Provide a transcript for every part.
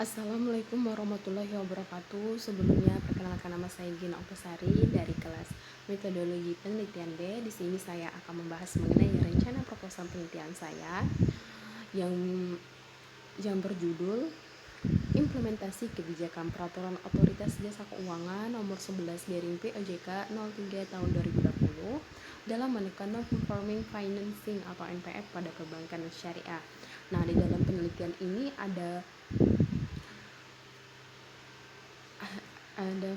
Assalamualaikum warahmatullahi wabarakatuh. Sebelumnya perkenalkan, nama saya Gina Oktasari dari kelas Metodologi Penelitian B. Di sini saya akan membahas mengenai rencana proposal penelitian saya yang berjudul Implementasi Kebijakan Peraturan Otoritas Jasa Keuangan Nomor 11/POJK 03 Tahun 2020 dalam menekan Non-Performing Financing atau NPF pada perbankan syariah. Nah, di dalam penelitian ini ada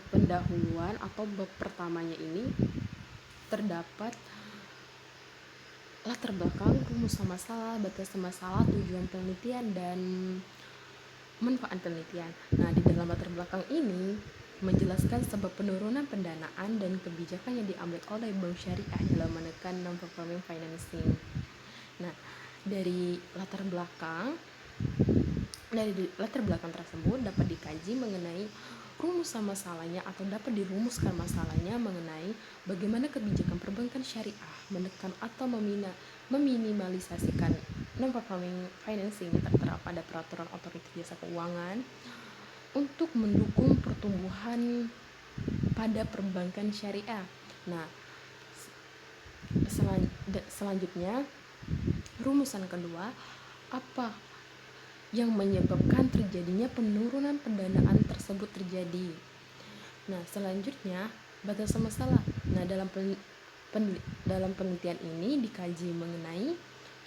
pendahuluan atau bab pertamanya ini terdapat latar belakang, rumus masalah, batas masalah, tujuan penelitian, dan manfaat penelitian. Nah, di dalam latar belakang ini menjelaskan sebab penurunan pendanaan dan kebijakan yang diambil oleh bank syariah dalam menekan non-performing financing. Nah, dari latar belakang tersebut dapat dikaji mengenai rumus masalahnya atau dapat dirumuskan masalahnya mengenai bagaimana kebijakan perbankan syariah menekan atau meminimalisasikan non-performing financing yang tertera pada peraturan otoritas jasa keuangan untuk mendukung pertumbuhan pada perbankan syariah. Nah, selanjutnya rumusan kedua, apa yang menyebabkan terjadinya penurunan pendanaan tersebut terjadi. Nah, selanjutnya batas masalah. Nah, dalam penelitian ini dikaji mengenai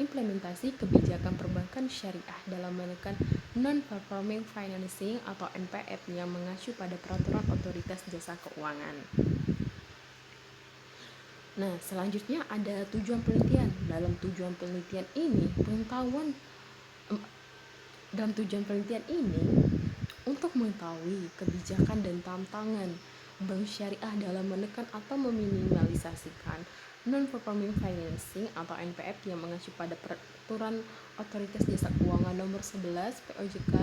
implementasi kebijakan perbankan syariah dalam menekan non-performing financing atau NPF yang mengacu pada peraturan otoritas jasa keuangan. Nah, selanjutnya ada tujuan penelitian. Dalam tujuan penelitian ini untuk mengetahui kebijakan dan tantangan bank syariah dalam menekan atau meminimalisasikan non-performing financing atau NPF yang mengacu pada peraturan otoritas jasa keuangan nomor 11 POJK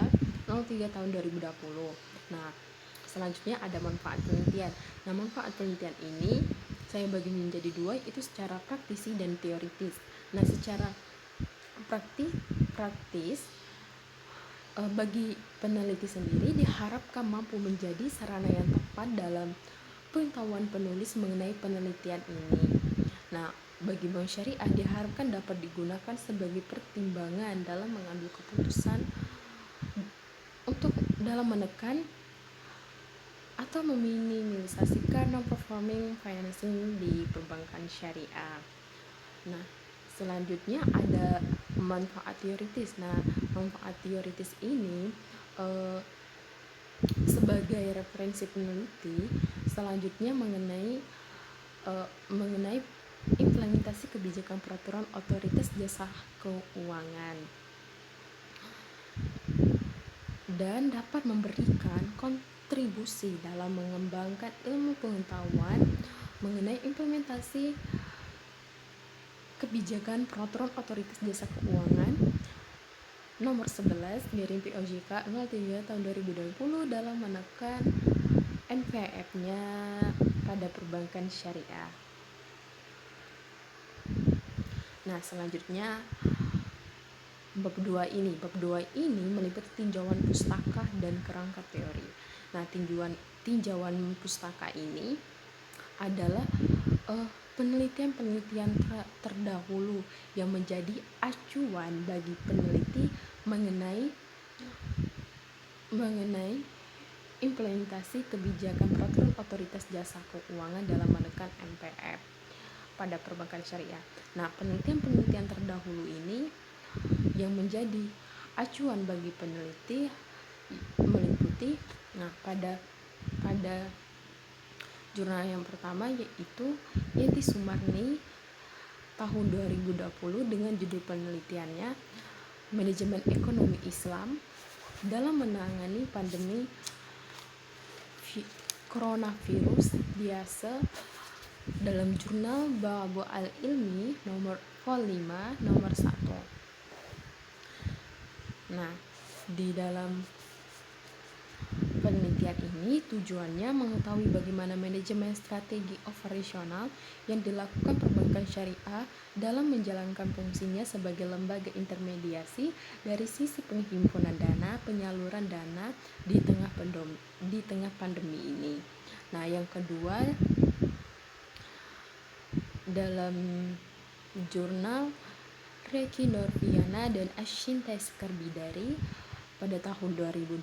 03 tahun 2020. Nah, selanjutnya ada manfaat penelitian. Nah, manfaat penelitian ini saya bagi menjadi dua, itu secara praktisi dan teoritis. Nah, secara praktis bagi peneliti sendiri diharapkan mampu menjadi sarana yang tepat dalam pengetahuan penulis mengenai penelitian ini. Nah, bagi bank syariah diharapkan dapat digunakan sebagai pertimbangan dalam mengambil keputusan untuk dalam menekan atau meminimalisasikan non-performing financing di perbankan syariah. Nah, selanjutnya ada manfaat teoritis. Nah, manfaat teoritis ini sebagai referensi peneliti selanjutnya mengenai implementasi kebijakan peraturan otoritas jasa keuangan dan dapat memberikan kontribusi dalam mengembangkan ilmu pengetahuan mengenai implementasi kebijakan peraturan otoritas jasa keuangan nomor 11/POJK 03 tahun 2020 dalam menekan NPF-nya pada perbankan syariah. Nah, selanjutnya bab 2 ini meliputi tinjauan pustaka dan kerangka teori. Nah, tinjauan pustaka ini adalah penelitian terdahulu yang menjadi acuan bagi peneliti mengenai implementasi kebijakan peraturan otoritas jasa keuangan dalam menekan NPF pada perbankan syariah. Nah, penelitian terdahulu ini yang menjadi acuan bagi peneliti meliputi pada jurnal yang pertama, yaitu Yenti Sumarni tahun 2020 dengan judul penelitiannya Manajemen Ekonomi Islam dalam menangani pandemi coronavirus biasa, dalam jurnal Babu Al-Ilmi nomor vol 5 nomor 1. Nah, di dalam penelitian ini tujuannya mengetahui bagaimana manajemen strategi operasional yang dilakukan perbankan perbankan syariah dalam menjalankan fungsinya sebagai lembaga intermediasi dari sisi penghimpunan dana, penyaluran dana di tengah pandemi ini. Nah, yang kedua, dalam jurnal Reki Norviana dan Ashinta Skarbidari pada tahun 2020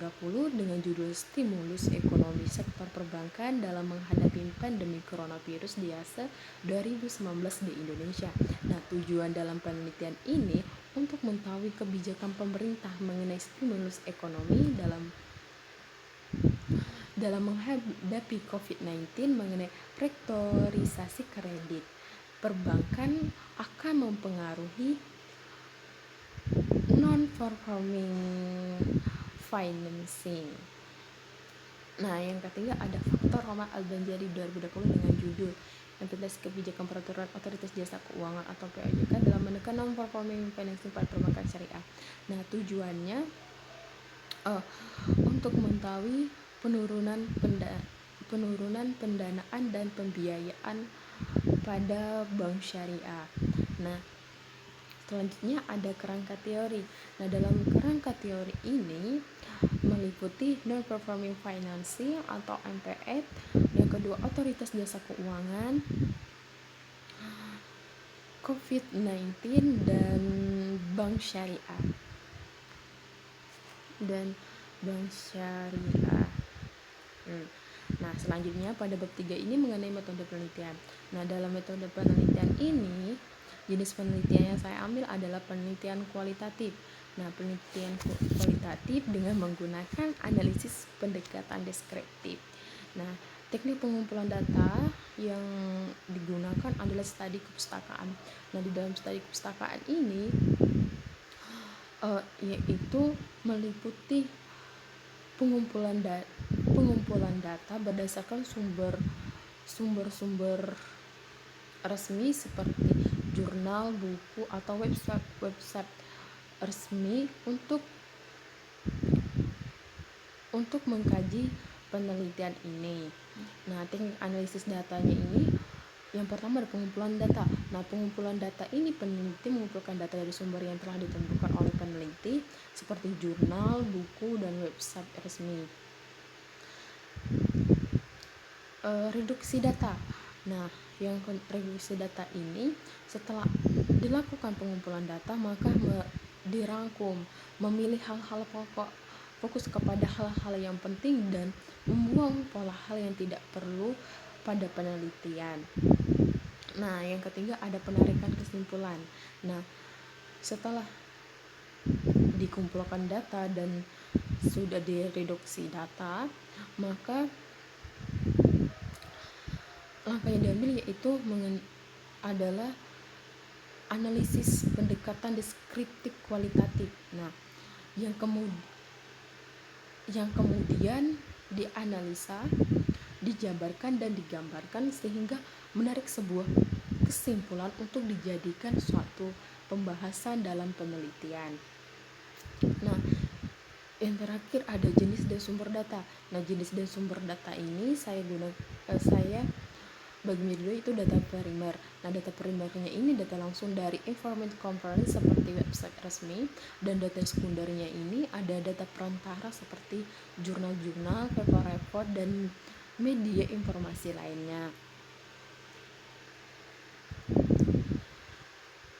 dengan judul Stimulus Ekonomi Sektor Perbankan dalam Menghadapi Pandemi Coronavirus di Asia 2019 di Indonesia. Nah, tujuan dalam penelitian ini untuk mengetahui kebijakan pemerintah mengenai stimulus ekonomi dalam menghadapi COVID-19 mengenai rektorisasi kredit perbankan akan mempengaruhi non-performing financing. Nah, yang ketiga ada faktor Rahmat Al-Banjari 2020 dengan judul implementasi kebijakan peraturan otoritas jasa keuangan atau POJK dalam menekan non-performing financing pada perbankan syariah. Nah, tujuannya untuk mengetahui penurunan pendanaan dan pembiayaan pada bank syariah. Nah, selanjutnya ada kerangka teori. Nah, dalam kerangka teori ini meliputi non-performing financing atau NPF, yang kedua otoritas jasa keuangan, COVID-19 dan bank syariah. Nah, selanjutnya pada bab 3 ini mengenai metode penelitian. Nah, dalam metode penelitian ini, jenis penelitian yang saya ambil adalah penelitian kualitatif. Nah, penelitian kualitatif dengan menggunakan analisis pendekatan deskriptif. Nah, teknik pengumpulan data yang digunakan adalah studi kepustakaan. Nah, di dalam studi kepustakaan ini yaitu meliputi pengumpulan data berdasarkan sumber-sumber resmi seperti jurnal, buku, atau website resmi untuk mengkaji penelitian ini. Nah, teknik analisis datanya ini yang pertama ada pengumpulan data. Nah, pengumpulan data ini peneliti mengumpulkan data dari sumber yang telah ditentukan oleh peneliti seperti jurnal, buku, dan website resmi. Reduksi data. Nah, yang reduksi data ini setelah dilakukan pengumpulan data maka dirangkum, memilih hal-hal pokok, fokus kepada hal-hal yang penting dan membuang pola hal yang tidak perlu pada penelitian. Nah, yang ketiga ada penarikan kesimpulan. Nah, setelah dikumpulkan data dan sudah direduksi data, maka langkah yang diambil yaitu adalah analisis pendekatan deskriptif kualitatif. Nah, yang kemudian dianalisa, dijabarkan dan digambarkan sehingga menarik sebuah kesimpulan untuk dijadikan suatu pembahasan dalam penelitian. Nah, yang terakhir ada jenis dan sumber data. Nah, jenis dan sumber data ini saya bagi dua itu data primer. Nah, data primernya ini data langsung dari information component seperti website resmi, dan data sekundernya ini ada data perantara seperti jurnal-jurnal, paper report, dan media informasi lainnya.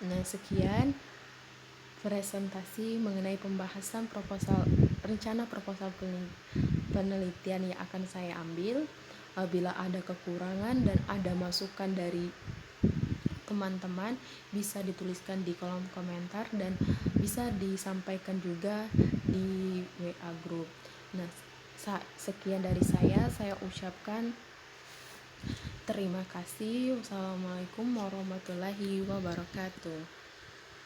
Nah, sekian presentasi mengenai pembahasan rencana proposal penelitian yang akan saya ambil. Bila ada kekurangan dan ada masukan dari teman-teman bisa dituliskan di kolom komentar dan bisa disampaikan juga di WA group. Nah, sekian dari saya ucapkan terima kasih. Wassalamualaikum warahmatullahi wabarakatuh.